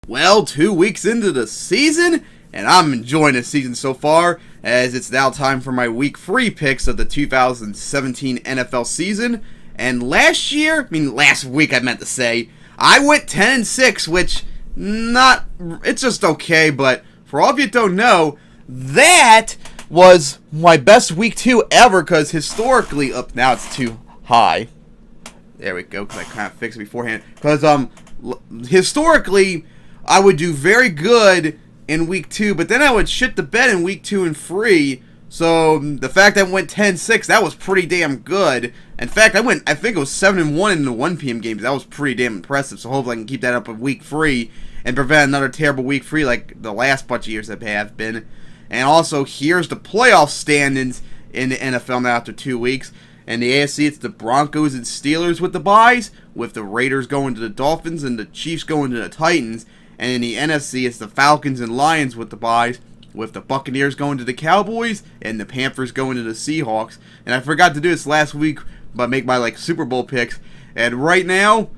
Well, 2 weeks into the season, and I'm enjoying the season so far, as it's now time for my week 3 picks of the 2017 NFL season. And last week I meant to say, I went 10-6, which, it's just okay, but for all of you that don't know, that was my best week 2 ever, because historically, now it's too high. There we go, because I kind of fixed it beforehand. Because, historically, I would do very good in week 2, but then I would shit the bed in week 2 and 3. So the fact that I went 10-6, that was pretty damn good. In fact, I think it was 7-1 in the 1 p.m. games. That was pretty damn impressive. So hopefully I can keep that up in week 3 and prevent another terrible week 3 like the last bunch of years that have been. And also, here's the playoff standings in the NFL now after 2 weeks. In the AFC, it's the Broncos and Steelers with the byes, with the Raiders going to the Dolphins and the Chiefs going to the Titans. And in the NFC, it's the Falcons and Lions with the byes, with the Buccaneers going to the Cowboys and the Panthers going to the Seahawks. And I forgot to do this last week, but make my Super Bowl picks. And right now,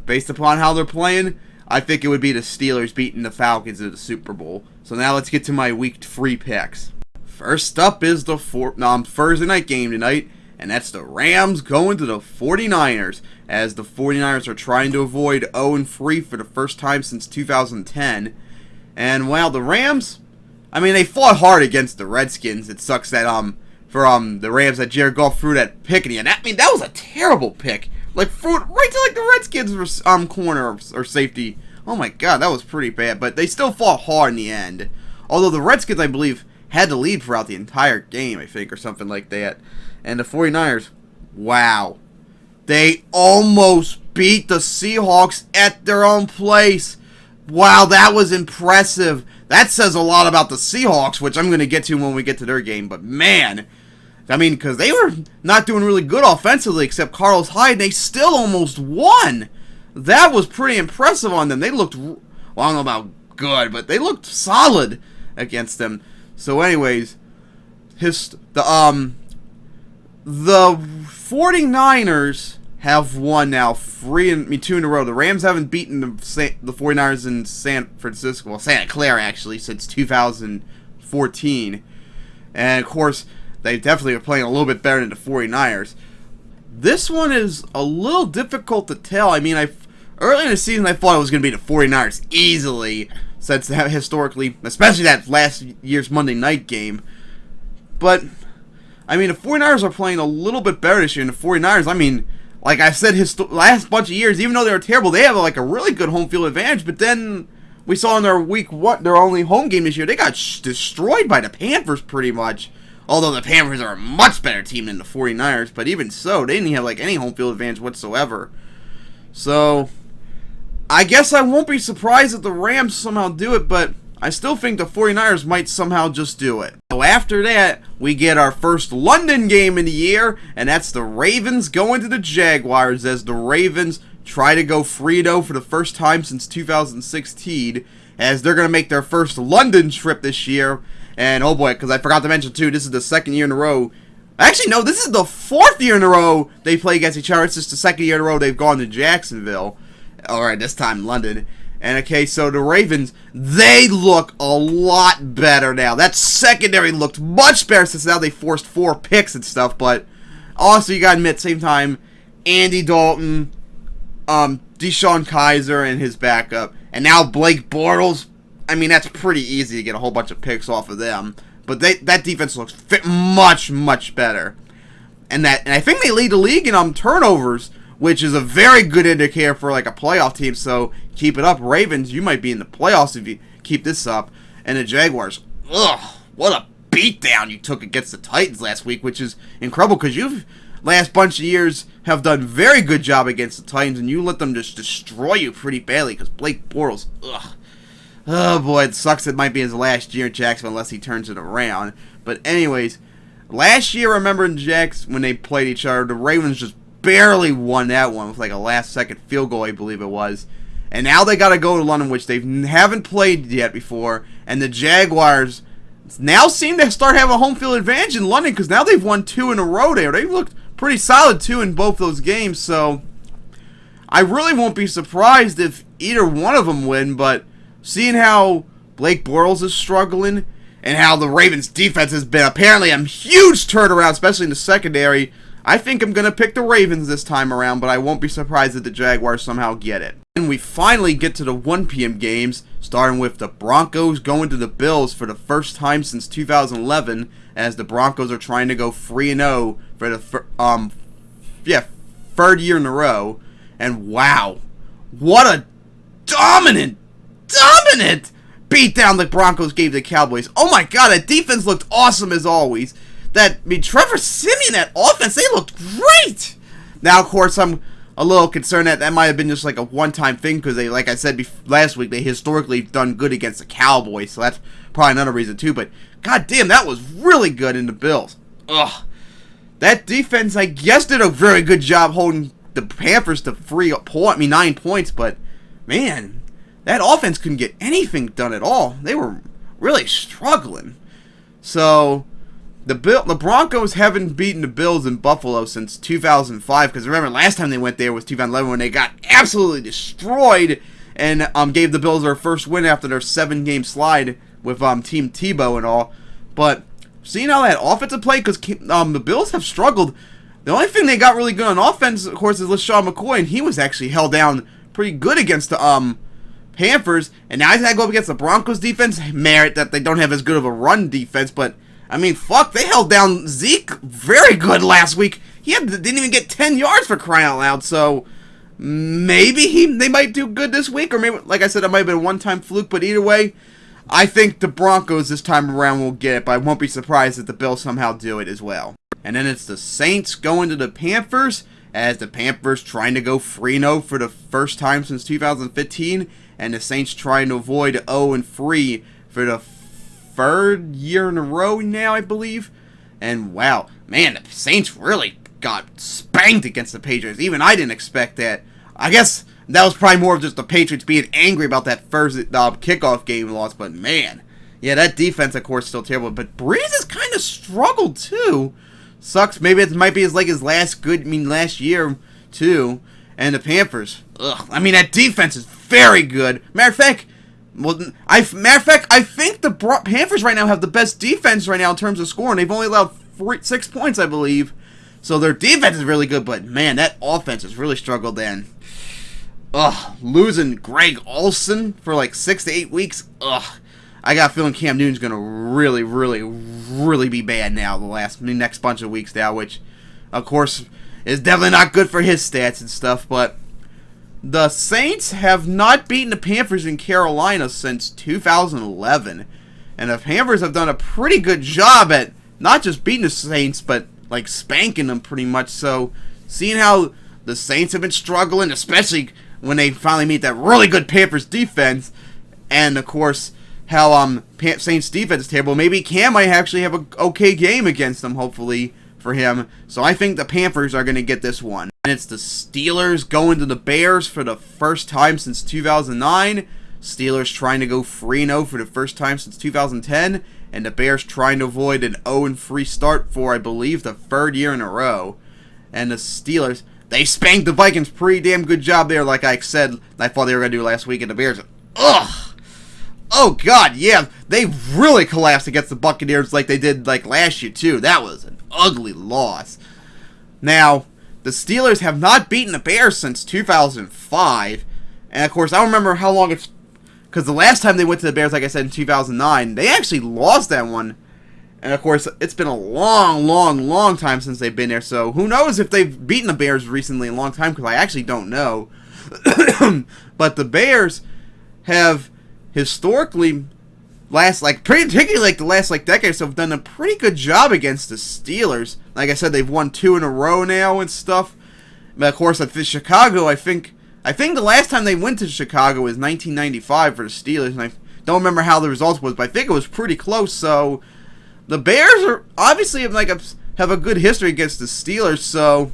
based upon how they're playing, I think it would be the Steelers beating the Falcons in the Super Bowl. So now let's get to my week 3 picks. First up is the Thursday night game tonight, and that's the Rams going to the 49ers, as the 49ers are trying to avoid 0-3 for the first time since 2010. And while the Rams, they fought hard against the Redskins. It sucks that the Rams that Jared Goff threw that pick in the end. That was a terrible pick. Threw it right to the Redskins corner or safety. Oh my god, that was pretty bad. But they still fought hard in the end. Although the Redskins, I believe, had the lead throughout the entire game, I think, or something like that. And the 49ers, wow. They almost beat the Seahawks at their own place. Wow, that was impressive. That says a lot about the Seahawks, which I'm going to get to when we get to their game. But man, because they were not doing really good offensively except Carlos Hyde, they still almost won. That was pretty impressive on them. They looked, I don't know about good, but they looked solid against them. So anyways, the 49ers have won now 2 in a row. The Rams haven't beaten the 49ers in Santa Clara, actually, since 2014. And, of course, they definitely are playing a little bit better than the 49ers. This one is a little difficult to tell. Early in the season, I thought it was going to be the 49ers easily, since they have historically, especially that last year's Monday night game. But, the 49ers are playing a little bit better this year, and the 49ers, like I said, last bunch of years, even though they were terrible, they have a really good home field advantage. But then we saw in their their only home game this year, they got destroyed by the Panthers pretty much. Although the Panthers are a much better team than the 49ers, but even so, they didn't have any home field advantage whatsoever. So I guess I won't be surprised if the Rams somehow do it, but I still think the 49ers might somehow just do it. So after that, we get our first London game in the year, and that's the Ravens going to the Jaguars, as the Ravens try to go 3-0 for the first time since 2016, as they're going to make their first London trip this year. And oh boy, because I forgot to mention too, this is the second year in a row. Actually, no, this is the 4th year in a row they play against each other. It's just the second year in a row they've gone to Jacksonville. Alright, this time London. And okay, so the Ravens, they look a lot better now. That secondary looked much better since now they forced 4 picks and stuff. But also, you gotta admit, same time, Andy Dalton, Deshaun Kaiser and his backup, and now Blake Bortles. That's pretty easy to get a whole bunch of picks off of them. But that defense looks much, much better. And I think they lead the league in turnovers, which is a very good indicator for a playoff team. So keep it up, Ravens. You might be in the playoffs if you keep this up. And the Jaguars, what a beatdown you took against the Titans last week, which is incredible because you've last bunch of years have done very good job against the Titans, and you let them just destroy you pretty badly because Blake Bortles, oh boy, it sucks it might be his last year in Jacksonville unless he turns it around. But anyways, last year, remember in when they played each other, the Ravens just barely won that one with a last-second field goal, I believe it was. And now they got to go to London, which they haven't played yet before. And the Jaguars now seem to start having a home field advantage in London because now they've won 2 in a row there. They've looked pretty solid, too, in both those games. So I really won't be surprised if either one of them win, but seeing how Blake Bortles is struggling and how the Ravens defense has been apparently a huge turnaround, especially in the secondary, I think I'm going to pick the Ravens this time around, but I won't be surprised if the Jaguars somehow get it. And we finally get to the 1 p.m. games, starting with the Broncos going to the Bills for the first time since 2011, as the Broncos are trying to go 3-0 for the third year in a row. And wow, what a dominant beatdown the Broncos gave the Cowboys. Oh my god, that defense looked awesome as always. Trevor Siemian, that offense, they looked great. Now, of course, I'm a little concerned that might have been just like a one-time thing because they, like I said last week, they historically done good against the Cowboys, so that's probably another reason too. But goddamn, that was really good in the Bills. Ugh, that defense, I guess, did a very good job holding the Panthers to 9 points. But man, that offense couldn't get anything done at all. They were really struggling. So the Broncos haven't beaten the Bills in Buffalo since 2005, because remember, last time they went there was 2011 when they got absolutely destroyed and gave the Bills their first win after their 7-game slide with Team Tebow and all. But seeing how that offensive play, because the Bills have struggled, the only thing they got really good on offense, of course, is LaShawn McCoy, and he was actually held down pretty good against the Panthers, and now he's got to go up against the Broncos defense. Merit that they don't have as good of a run defense, but I mean, fuck, they held down Zeke very good last week. He didn't even get 10 yards for crying out loud, so maybe they might do good this week, or maybe, like I said, it might have been a one-time fluke, but either way, I think the Broncos this time around will get it, but I won't be surprised if the Bills somehow do it as well. And then it's the Saints going to the Panthers, as the Panthers trying to go 3-0 for the first time since 2015, and the Saints trying to avoid 0-3 for the third year in a row now, I believe. And wow, man, the Saints really got spanked against the Patriots. Even I didn't expect that. I guess that was probably more of just the Patriots being angry about that first kickoff game loss. But man, yeah, that defense, of course, still terrible. But Breeze has kind of struggled too. Sucks. Maybe it might be his last year too. And the Panthers, ugh. I mean, that defense is very good. Matter of fact, I think the Panthers right now have the best defense right now in terms of scoring. They've only allowed 6 points, I believe. So their defense is really good, but man, that offense has really struggled then. Ugh, losing Greg Olsen for like 6 to 8 weeks. Ugh, I got a feeling Cam Newton's going to really be bad now the next bunch of weeks now, which, of course, is definitely not good for his stats and stuff, but the Saints have not beaten the Panthers in Carolina since 2011, and the Panthers have done a pretty good job at not just beating the Saints, but like spanking them pretty much. So seeing how the Saints have been struggling, especially when they finally meet that really good Panthers defense, and of course how Saints defense is terrible, maybe Cam might actually have an okay game against them, hopefully, for him. So I think the Panthers are going to get this one. And it's the Steelers going to the Bears for the first time since 2009. Steelers trying to go 3-0 for the first time since 2010. And the Bears trying to avoid an 0-3 start for, I believe, the third year in a row. And the Steelers, they spanked the Vikings. Pretty damn good job there, like I said I thought they were going to do last week. And the Bears, ugh. Oh, God, yeah. They really collapsed against the Buccaneers like they did like last year, too. That was an ugly loss. Now, the Steelers have not beaten the Bears since 2005. And, of course, I don't remember how long it's... Because the last time they went to the Bears, like I said, in 2009, they actually lost that one. And, of course, it's been a long time since they've been there. So, who knows if they've beaten the Bears recently in a long time, because I actually don't know. But the Bears have historically... particularly the last decade or so, have done a pretty good job against the Steelers. Like I said, they've won 2 in a row now and stuff. But of course, at Chicago, I think the last time they went to Chicago was 1995 for the Steelers, and I don't remember how the results was, but I think it was pretty close. So the Bears are obviously have a good history against the Steelers. So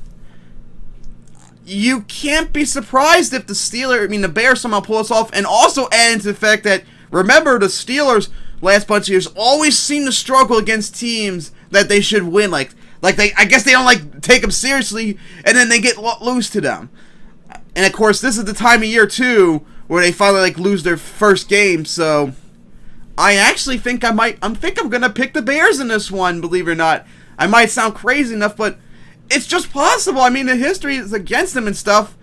you can't be surprised if the Bears somehow pull us off, and also add into the fact that, remember, the Steelers last bunch of years always seem to struggle against teams that they should win. I guess they don't take them seriously, and then they get loose to them. And of course, this is the time of year too where they finally like lose their first game. So I actually think I'm gonna pick the Bears in this one. Believe it or not, I might sound crazy enough, but it's just possible. I mean, the history is against them and stuff.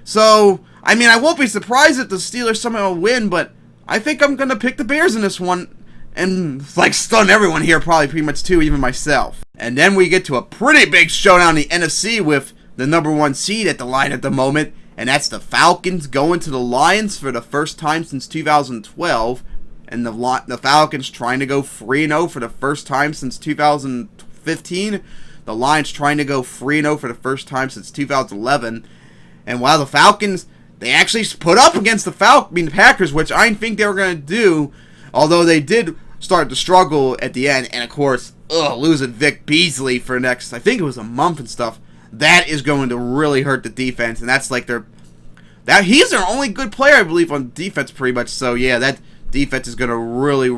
So I mean, I won't be surprised if the Steelers somehow win, but I think I'm gonna pick the Bears in this one. And, like, stun everyone here, probably pretty much too, even myself. And then we get to a pretty big showdown in the NFC with the number 1 seed at the line at the moment. And that's the Falcons going to the Lions for the first time since 2012. And the Falcons trying to go 3-0 for the first time since 2015. The Lions trying to go 3-0 for the first time since 2011. And while the Falcons, they actually put up against the Packers, which I didn't think they were going to do. Although they did start to struggle at the end, and of course, losing Vic Beasley for next, I think it was a month and stuff, that is going to really hurt the defense, and that's like he's their only good player, I believe, on defense pretty much, so yeah, that defense is going to really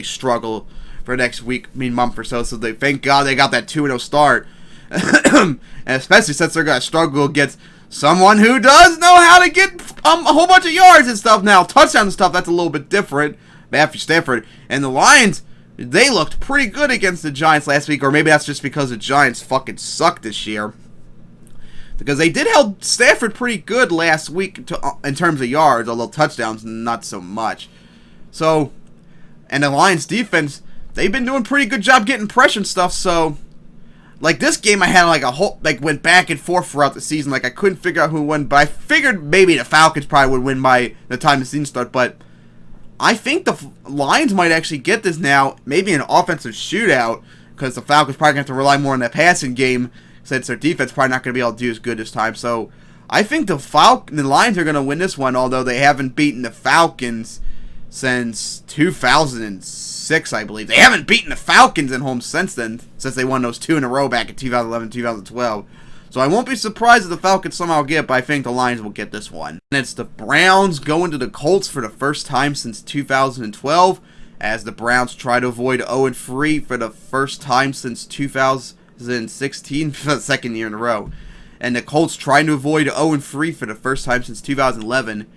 struggle for next month or so, they thank God they got that 2-0 start, and especially since they're going to struggle against someone who does know how to get a whole bunch of yards and stuff now. Touchdown and stuff, that's a little bit different. Matthew Stafford. And the Lions, they looked pretty good against the Giants last week. Or maybe that's just because the Giants fucking suck this year. Because they did help Stafford pretty good last week in terms of yards. Although touchdowns, not so much. So, and the Lions defense, they've been doing a pretty good job getting pressure and stuff. So, like this game, I had went back and forth throughout the season. Like I couldn't figure out who won, but I figured maybe the Falcons probably would win by the time the season started. But I think the Lions might actually get this now, maybe an offensive shootout, because the Falcons probably have to rely more on that passing game since their defense probably not going to be able to do as good this time. So I think the Lions are going to win this one, although they haven't beaten the Falcons since 2006, I believe. They haven't beaten the Falcons at home since then, since they won those 2 in a row back in 2011, 2012. So I won't be surprised if the Falcons somehow get, but I think the Lions will get this one. And it's the Browns going to the Colts for the first time since 2012, as the Browns try to avoid 0-3 for the first time since 2016, for the second year in a row. And the Colts trying to avoid 0-3 for the first time since 2011.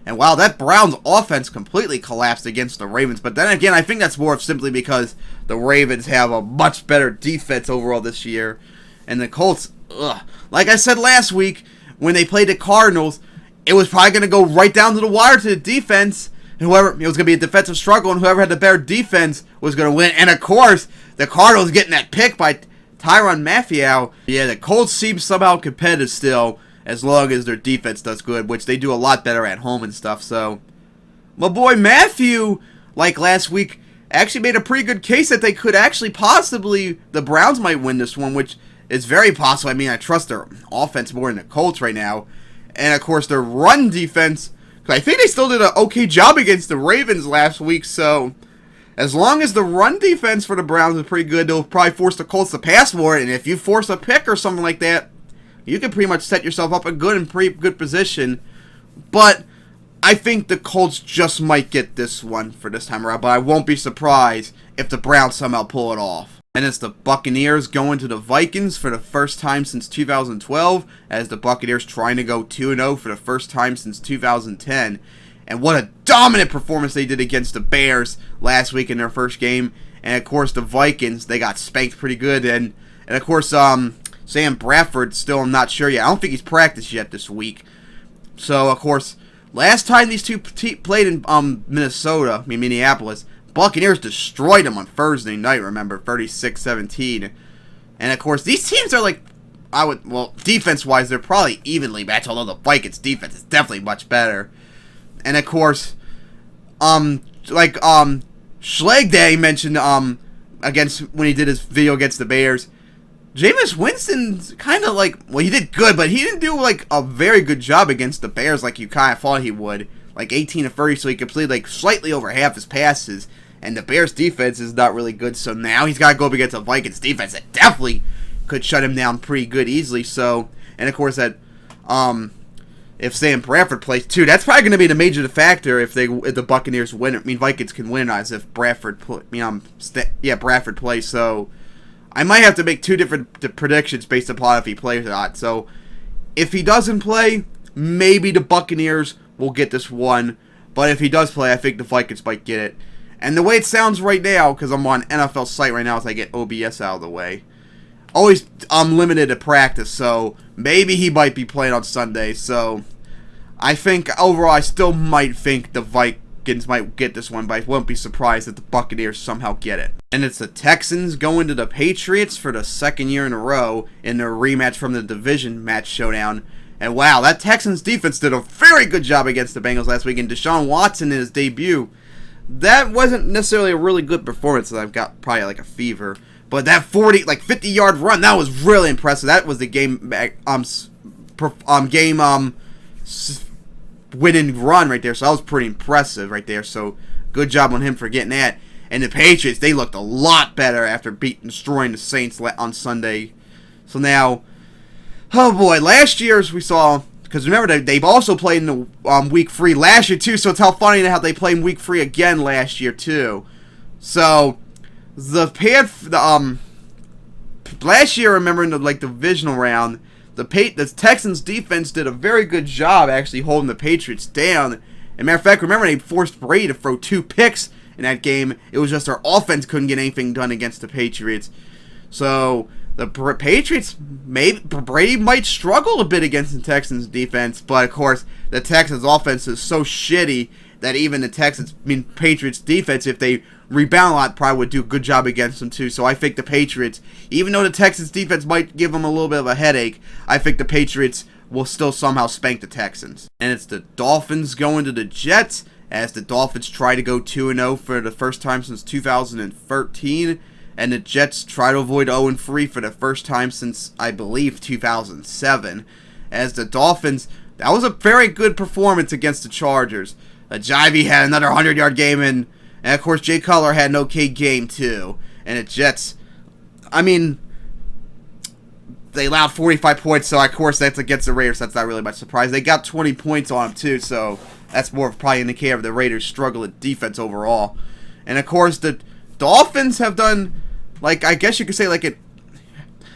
And wow, that Browns offense completely collapsed against the Ravens. But then again, I think that's more of simply because the Ravens have a much better defense overall this year. And the Colts, like I said last week, when they played the Cardinals, it was probably going to go right down to the wire to the defense. And it was going to be a defensive struggle, and whoever had the better defense was going to win. And of course, the Cardinals getting that pick by Tyrann Mathieu. Yeah, the Colts seem somehow competitive still, as long as their defense does good, which they do a lot better at home and stuff. So, my boy Matthew, like last week, actually made a pretty good case that they could actually possibly, the Browns might win this one, which is very possible. I mean, I trust their offense more than the Colts right now. And, of course, their run defense, I think they still did an okay job against the Ravens last week. So, as long as the run defense for the Browns is pretty good, they'll probably force the Colts to pass more. And if you force a pick or something like that, you can pretty much set yourself up in pretty good position. But I think the Colts just might get this one for this time around. But I won't be surprised if the Browns somehow pull it off. And it's the Buccaneers going to the Vikings for the first time since 2012, as the Buccaneers trying to go 2-0 for the first time since 2010. And what a dominant performance they did against the Bears last week in their first game. And of course, the Vikings, they got spanked pretty good. And of course, Sam Bradford, still I'm not sure yet. I don't think he's practiced yet this week. So, of course, last time these two played in Minneapolis, Buccaneers destroyed them on Thursday night, remember, 36-17. And, of course, these teams are like, defense-wise, they're probably evenly matched, although the Vikings' defense is definitely much better. And, of course, Schleg Day mentioned, when he did his video against the Bears, Jameis Winston's kind of he did good, but he didn't do, a very good job against the Bears like you kind of thought he would. 18 of 30, so he completed, slightly over half his passes. And the Bears' defense is not really good, so now he's got to go up against a Vikings defense that definitely could shut him down pretty good easily. So, and of course that, if Sam Bradford plays too, that's probably going to be the major factor if the Buccaneers win. Vikings can win as if Bradford plays. So, I might have to make two different predictions based upon if he plays or not. So, if he doesn't play, maybe the Buccaneers will get this one. But if he does play, I think the Vikings might get it. And the way it sounds right now, because I'm on NFL site right now as I get OBS out of the way, always I'm limited to practice, so maybe he might be playing on Sunday. So I think overall I still might think the Vikings might get this one, but I won't be surprised if the Buccaneers somehow get it. And it's the Texans going to the Patriots for the second year in a row in their rematch from the division match showdown. And wow, that Texans defense did a very good job against the Bengals last week. And Deshaun Watson in his debut, that wasn't necessarily a really good performance. I've got probably like a fever. But that 50-yard run, that was really impressive. That was the winning run right there. So that was pretty impressive right there. So good job on him for getting that. And the Patriots, they looked a lot better after destroying the Saints on Sunday. So now, oh boy, last year as we saw, because remember they've also played in the week 3 last year too. So it's how funny how they played in week 3 again last year too. So last year, remember in the divisional round, the Texans defense did a very good job actually holding the Patriots down. As a matter of fact, remember they forced Brady to throw 2 picks in that game. It was just their offense couldn't get anything done against the Patriots. So the Patriots, Brady might struggle a bit against the Texans defense, but of course the Texans offense is so shitty that even the Patriots defense, if they rebound a lot, probably would do a good job against them too. So I think the Patriots, even though the Texans defense might give them a little bit of a headache, I think the Patriots will still somehow spank the Texans. And it's the Dolphins going to the Jets, as the Dolphins try to go 2-0 for the first time since 2013, and the Jets try to avoid 0-3 for the first time since, I believe, 2007. As the Dolphins, that was a very good performance against the Chargers. Jivey had another 100-yard game, and of course Jay Cutler had an okay game too. And the Jets, they allowed 45 points, so of course that's against the Raiders. That's not really much surprise. They got 20 points on them too, so that's more of probably an indicator of the Raiders' struggle at defense overall. And of course the Dolphins have done, I guess you could say,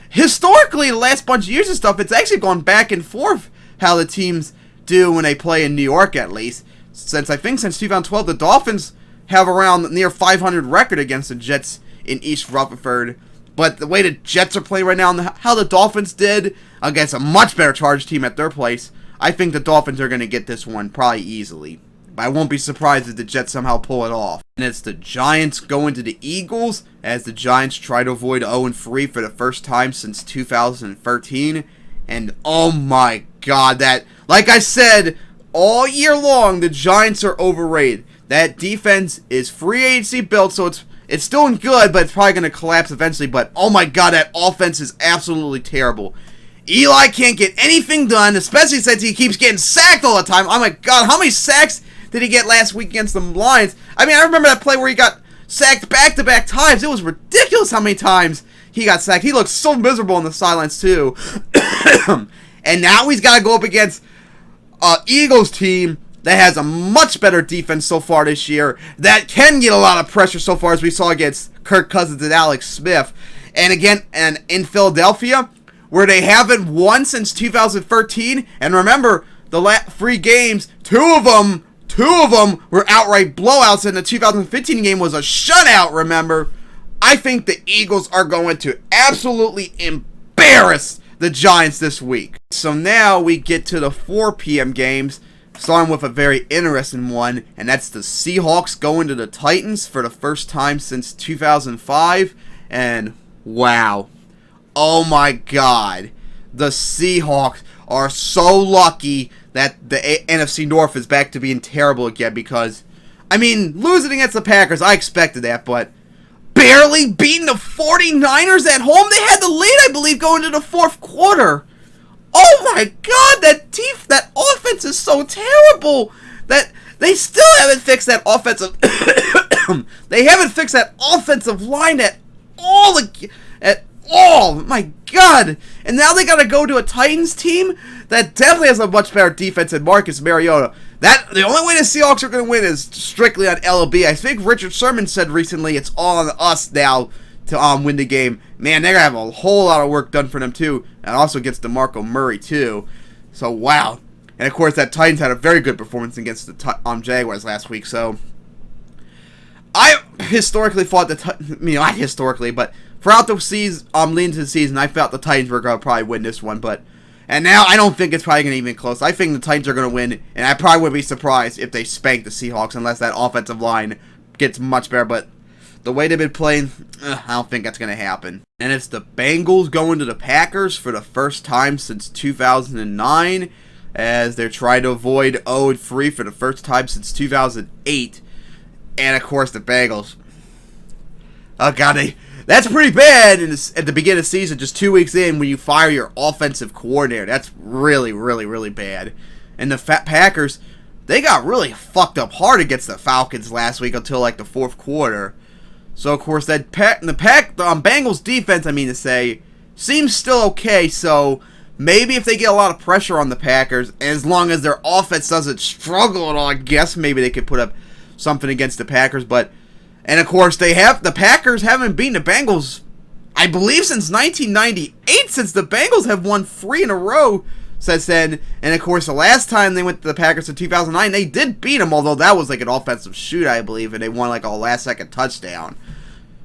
historically the last bunch of years and stuff, it's actually gone back and forth how the teams do when they play in New York, at least. Since 2012, the Dolphins have around near 500 record against the Jets in East Rutherford. But the way the Jets are playing right now and how the Dolphins did against a much better Chargers team at their place, I think the Dolphins are going to get this one probably easily. But I won't be surprised if the Jets somehow pull it off. And it's the Giants going to the Eagles, as the Giants try to avoid 0-3 for the first time since 2013. And oh my god, that, like I said, all year long, the Giants are overrated. That defense is free agency built, so it's still good, but it's probably going to collapse eventually. But oh my god, that offense is absolutely terrible. Eli can't get anything done, especially since he keeps getting sacked all the time. Oh my god, how many sacks did he get last week against the Lions? I remember that play where he got sacked back-to-back times. It was ridiculous how many times he got sacked. He looked so miserable on the sidelines too. And now he's got to go up against Eagles team that has a much better defense so far this year, that can get a lot of pressure so far, as we saw against Kirk Cousins and Alex Smith. And again, and in Philadelphia, where they haven't won since 2013, and remember, the last 3 games, two of them were outright blowouts, and the 2015 game was a shutout, remember. I think the Eagles are going to absolutely embarrass the Giants this week. So now we get to the 4 p.m. games, starting with a very interesting one, and that's the Seahawks going to the Titans for the first time since 2005, and wow. Oh my god. The Seahawks are so lucky that the NFC North is back to being terrible again, because, losing against the Packers, I expected that, but barely beating the 49ers at home. They had the lead, I believe, going into the 4th quarter. Oh my god, that offense is so terrible that they still haven't fixed that offensive they haven't fixed that offensive line at all. My god. And now they got to go to a Titans team that definitely has a much better defense than Marcus Mariota. The only way the Seahawks are going to win is strictly on LB. I think Richard Sherman said recently it's all on us now to win the game. Man, they're going to have a whole lot of work done for them too. And also gets DeMarco Murray too. So, wow. And of course, that Titans had a very good performance against the Jaguars last week. So I historically thought not historically, but throughout the season, leading to the season, I felt the Titans were going to probably win this one. And now I don't think it's probably going to even close. I think the Titans are going to win, and I probably wouldn't be surprised if they spank the Seahawks unless that offensive line gets much better. But the way they've been playing, I don't think that's going to happen. And it's the Bengals going to the Packers for the first time since 2009, as they're trying to avoid 0-3 for the first time since 2008. And of course, the Bengals. Oh God, that's pretty bad at the beginning of the season, just 2 weeks in, when you fire your offensive coordinator. That's really, really, really bad. And the Packers, they got really fucked up hard against the Falcons last week until like the fourth quarter. So of course, the Bengals defense, seems still okay. So maybe if they get a lot of pressure on the Packers, as long as their offense doesn't struggle at all, I guess maybe they could put up something against the Packers. And of course, the Packers haven't beaten the Bengals, I believe, since 1998, since the Bengals have won 3 in a row since then. And of course, the last time they went to the Packers in 2009, they did beat them, although that was like an offensive shoot, I believe, and they won like a last-second touchdown.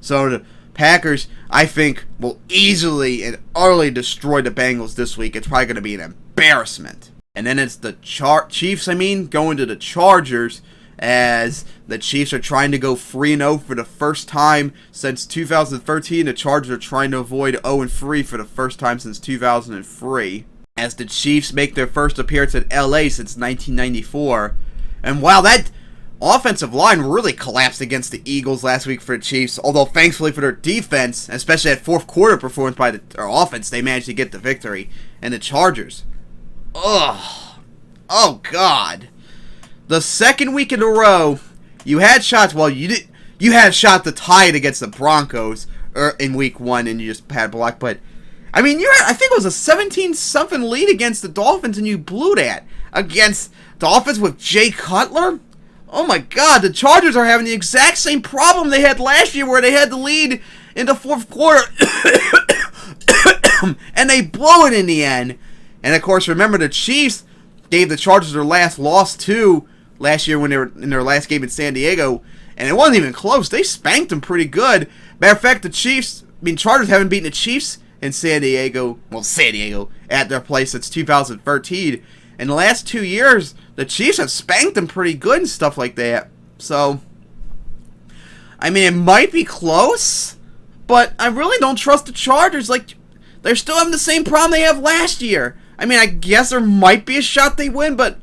So the Packers, I think, will easily and utterly destroy the Bengals this week. It's probably going to be an embarrassment. And then it's the Chiefs, going to the Chargers, as the Chiefs are trying to go 3-0 for the first time since 2013. The Chargers are trying to avoid 0-3 for the first time since 2003, as the Chiefs make their first appearance in LA since 1994. And wow, that offensive line really collapsed against the Eagles last week for the Chiefs, although thankfully for their defense, especially that fourth quarter performance by their offense, they managed to get the victory. And the Chargers, oh God. The second week in a row, you had shots. Well, you had a shot to tie it against the Broncos in week 1, and you just had blocked. But I think it was a 17-something lead against the Dolphins, and you blew that against Dolphins with Jay Cutler. Oh my God, the Chargers are having the exact same problem they had last year, where they had the lead in the fourth quarter, and they blew it in the end. And of course, remember, the Chiefs gave the Chargers their last loss too last year when they were in their last game in San Diego, and it wasn't even close. They spanked them pretty good. Matter of fact, Chargers haven't beaten the Chiefs in San Diego, at their place since 2013. In the last 2 years, the Chiefs have spanked them pretty good and stuff like that. So, it might be close, but I really don't trust the Chargers. They're still having the same problem they have last year. I guess there might be a shot they win, but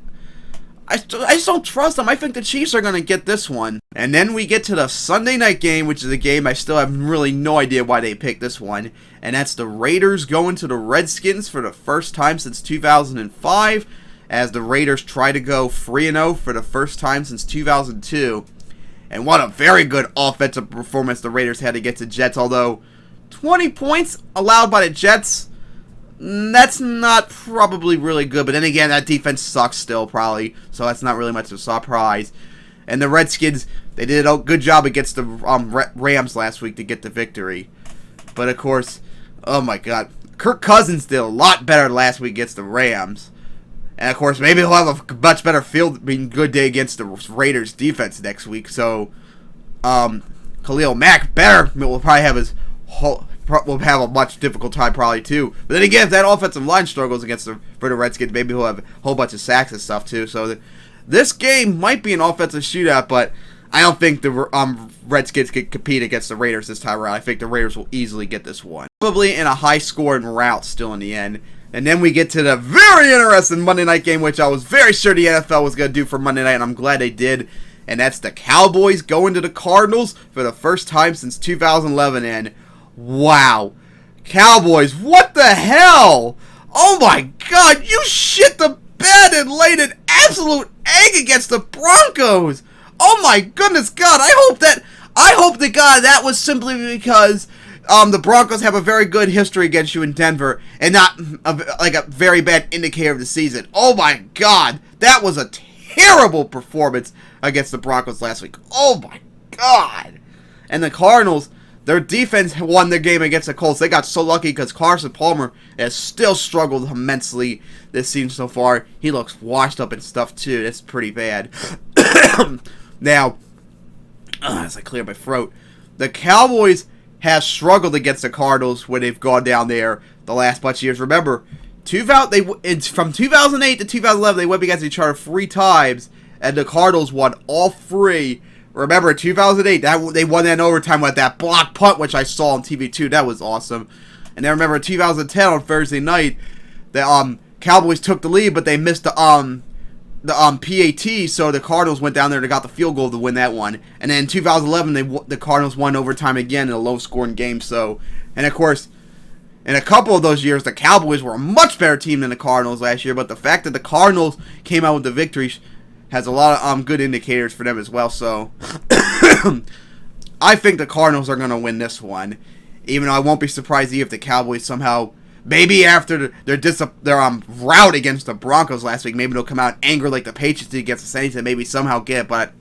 I just don't trust them. I think the Chiefs are going to get this one. And then we get to the Sunday night game, which is a game I still have really no idea why they picked this one. And that's the Raiders going to the Redskins for the first time since 2005, as the Raiders try to go 3-0 for the first time since 2002. And what a very good offensive performance the Raiders had against the Jets, although 20 points allowed by the Jets, that's not probably really good. But then again, that defense sucks still, probably. So that's not really much of a surprise. And the Redskins, they did a good job against the Rams last week to get the victory. But of course, oh my God, Kirk Cousins did a lot better last week against the Rams. And of course, maybe he'll have a much better good day against the Raiders defense next week. So, Khalil Mack will probably have will have a much difficult time probably too. But then again, if that offensive line struggles for the Redskins, maybe he'll have a whole bunch of sacks and stuff too. So this game might be an offensive shootout, but I don't think the Redskins can compete against the Raiders this time around. I think the Raiders will easily get this one, probably in a high-scoring rout still in the end. And then we get to the very interesting Monday night game, which I was very sure the NFL was going to do for Monday night, and I'm glad they did. And that's the Cowboys going to the Cardinals for the first time since 2011. And wow, Cowboys, what the hell? Oh my God, you shit the bed and laid an absolute egg against the Broncos. Oh my goodness God, I hope to God that was simply because the Broncos have a very good history against you in Denver, and not a very bad indicator of the season. Oh my God, that was a terrible performance against the Broncos last week. Oh my God. And the Cardinals, Their defense won their game against the Colts. They got so lucky because Carson Palmer has still struggled immensely this season so far. He looks washed up and stuff too. That's pretty bad. Now, as I clear my throat, the Cowboys have struggled against the Cardinals when they've gone down there the last bunch of years. Remember, from 2008 to 2011, they went against each other 3 times, and the Cardinals won all 3. Remember, in 2008, they won that in overtime with that block punt, which I saw on TV too. That was awesome. And then remember, in 2010 on Thursday night, the Cowboys took the lead, but they missed the PAT, so the Cardinals went down there and got the field goal to win that one. And then in 2011, the Cardinals won overtime again in a low-scoring game. So, and of course, in a couple of those years, the Cowboys were a much better team than the Cardinals last year. But the fact that the Cardinals came out with the victory has a lot of good indicators for them as well. So, I think the Cardinals are going to win this one. Even though I won't be surprised if the Cowboys somehow, maybe after their rout against the Broncos last week, maybe they'll come out angry like the Patriots did against the Saints and maybe somehow get it. But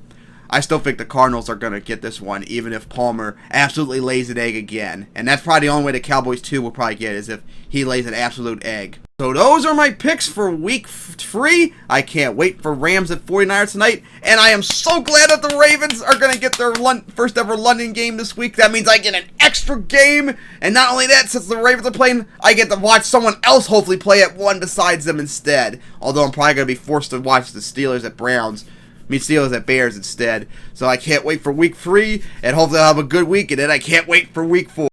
I still think the Cardinals are going to get this one, even if Palmer absolutely lays an egg again. And that's probably the only way the Cowboys, too, will probably get it, is if he lays an absolute egg. So those are my picks for Week 3. I can't wait for Rams at 49ers tonight. And I am so glad that the Ravens are going to get their first ever London game this week. That means I get an extra game. And not only that, since the Ravens are playing, I get to watch someone else hopefully play at one besides them instead. Although I'm probably going to be forced to watch the Steelers at Steelers at Bears instead. So I can't wait for Week 3, and hopefully I'll have a good week, and then I can't wait for Week 4.